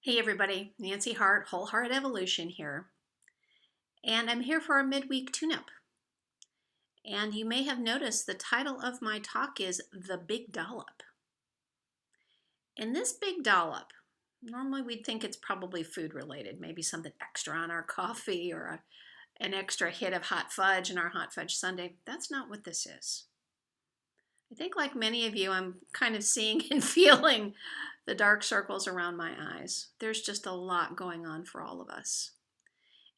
Hey everybody, Nancy Hart, Whole Heart Evolution here, and I'm here for a midweek tune-up. And you may have noticed the title of my talk is The Big Dollop. And this Big Dollop, normally we'd think it's probably food related, maybe something extra on our coffee or an extra hit of hot fudge in our hot fudge sundae. That's not what this is. I think like many of you, I'm kind of seeing and feeling the dark circles around my eyes. There's just a lot going on for all of us.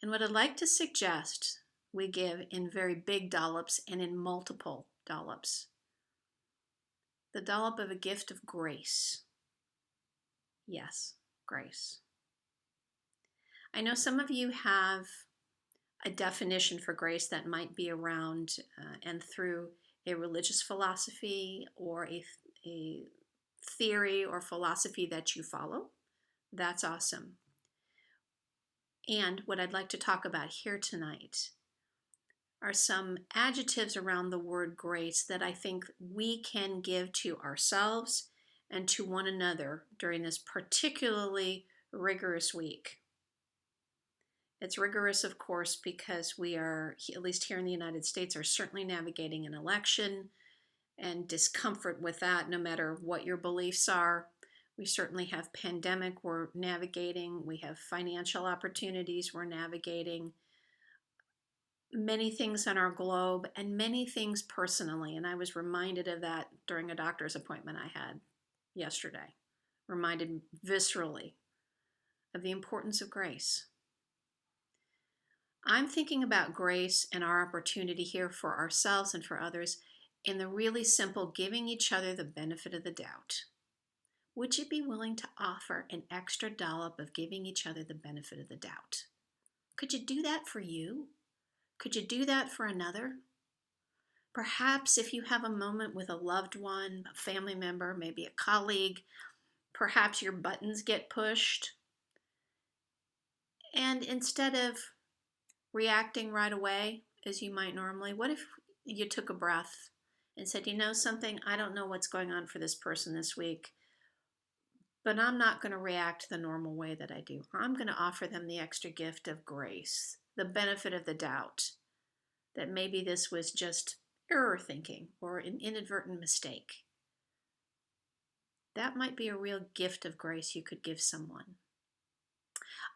And what I'd like to suggest we give in very big dollops and in multiple dollops. The dollop of a gift of grace. Yes, grace. I know some of you have a definition for grace that might be around and through a religious philosophy or a theory or philosophy that you follow. That's awesome. And what I'd like to talk about here tonight are some adjectives around the word grace that I think we can give to ourselves and to one another during this particularly rigorous week. It's rigorous, of course, because we are, at least here in the United States, are certainly navigating an election and discomfort with that, no matter what your beliefs are. We certainly have pandemic we're navigating. We have financial opportunities we're navigating. Many things on our globe and many things personally. And I was reminded of that during a doctor's appointment I had yesterday. Reminded viscerally of the importance of grace. I'm thinking about grace and our opportunity here for ourselves and for others in the really simple giving each other the benefit of the doubt. Would you be willing to offer an extra dollop of giving each other the benefit of the doubt? Could you do that for you? Could you do that for another? Perhaps if you have a moment with a loved one, a family member, maybe a colleague, perhaps your buttons get pushed. And instead of reacting right away, as you might normally, what if you took a breath and said, you know something, I don't know what's going on for this person this week, but I'm not going to react the normal way that I do. I'm going to offer them the extra gift of grace, the benefit of the doubt, that maybe this was just error thinking or an inadvertent mistake. That might be a real gift of grace you could give someone.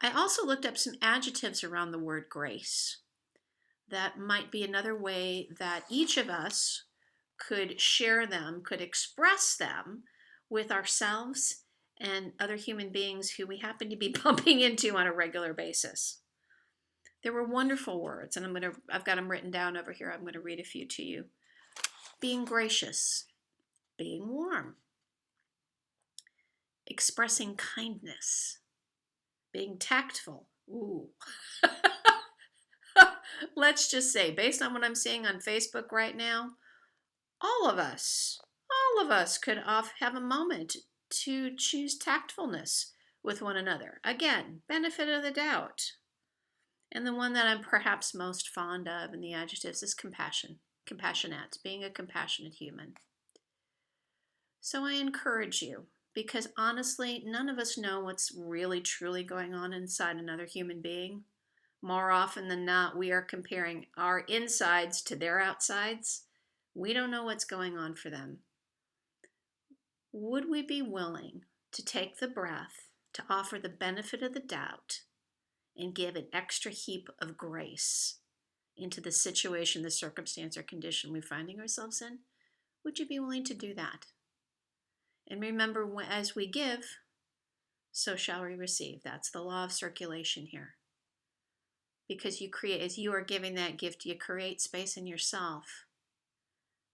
I also looked up some adjectives around the word grace. That might be another way that each of us could share them, could express them with ourselves and other human beings who we happen to be bumping into on a regular basis. There were wonderful words, and I've got them written down over here. I'm going to read a few to you. Being gracious, being warm, expressing kindness, being tactful. Ooh. Let's just say, based on what I'm seeing on Facebook right now, all of us could have a moment to choose tactfulness with one another. Again, benefit of the doubt. And the one that I'm perhaps most fond of in the adjectives is compassion, compassionate, being a compassionate human. So I encourage you, because honestly, none of us know what's really truly going on inside another human being. More often than not, we are comparing our insides to their outsides. We don't know what's going on for them. Would we be willing to take the breath to offer the benefit of the doubt and give an extra heap of grace into the situation, the circumstance, or condition we're finding ourselves in? Would you be willing to do that? And remember, as we give, so shall we receive. That's the law of circulation here. Because you create, as you are giving that gift, you create space in yourself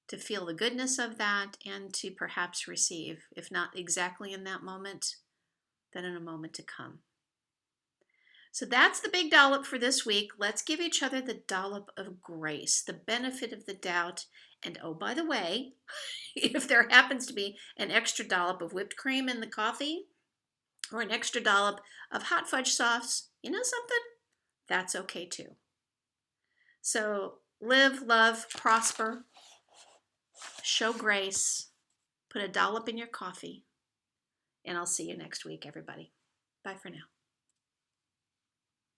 to feel the goodness of that and to perhaps receive, if not exactly in that moment, then in a moment to come. So that's the big dollop for this week. Let's give each other the dollop of grace, the benefit of the doubt. And oh, by the way, if there happens to be an extra dollop of whipped cream in the coffee or an extra dollop of hot fudge sauce, you know something? That's okay too. So live, love, prosper, show grace, put a dollop in your coffee, and I'll see you next week, everybody. Bye for now.